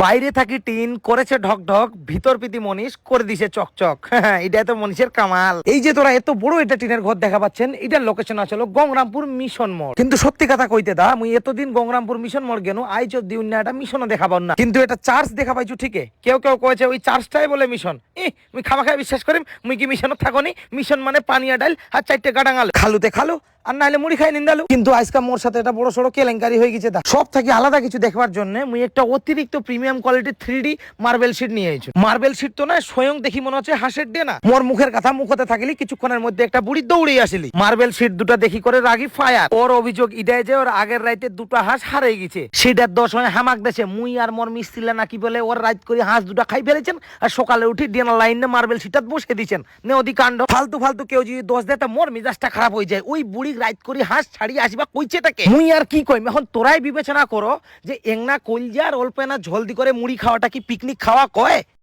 বাইরে থাকি টিন করেছে ঢক ঢক, ভিতর প্রীতি মনীষ করে দিছে চকচক। এটা তো মনীষের কামাল। এই যে তোরা এত বড় এটা টিনের ঘর দেখা পাচ্ছেন, এটার লোকেশন আছে গঙ্গরামপুর মিশন মোড়। কিন্তু সত্যি কথা কইতে দা, মুই এতদিন গঙ্গরামপুর মিশন মোড় গেল, আইজ অব্দি এটা মিশনও দেখা পাও না। কিন্তু এটা চার্চ দেখা পাইছু ঠিকই, কেউ কেউ কয়েছে ওই চার্চটাই বলে মিশন। মুই খামা খাই বিশ্বাস করিম, মুই কি মিশনত থাকনি? মিশন মানে পানিয়া ডাল আর 4টে গাডাঙ্গাল, খালুতে খালু আর নাহলে মুড়ি খাই নিন্দালু। কিন্তু আজকে মোর সাথে এটা বড় সড়ো কেলেঙ্কারি হয়ে গেছে। সব থেকে আলাদা কিছু দেখবার জন্য মুই একটা অতিরিক্ত প্রিমিয়াম কোয়ালিটির 3D মার্বেল শিট নিয়ে আইছি। মার্বেল শিট তো না, স্বয়ং দেখি মনে হচ্ছে হাঁসের ডে না। মোর মুখের কথা মুখতে থাকলি কিছুক্ষণের মধ্যে একটা বুড়ি দৌড়ে আসিলি। মার্বেল শিট দুটা দেখি করে রাগি ফায়ার। ওর অভিযোগ ইটাই যে ওর আগের রাইতে দুটা হাঁস হারিয়ে গেছে। সেটার 10 হয় হামাক দেশে মুই আর মোর মিস্ত্রিলা নাকি বলে ওর রাত করে হাঁস দুটা খাই ফেলেছেন, আর সকালে উঠি ডিনার লাইনে মার্বেল শিটাত বসে দিচ্ছেন। নেওদি কাণ্ড। ফালতু ফালতু কেউ যদি দোষ দেয় তা মোর মিজাজটা খারাপ হয়ে যায়। ওই বুড়ি রাত করে হাঁস ছাড়িয়ে আসবা কইছেটাকে। মুই আর কি কইম এখন, তোরাই বিবেচনা করো যে এংনা কলজার অল্প না ঝলদি করে মুড়ি খাওয়াটা কি পিকনিক খাওয়া কয়?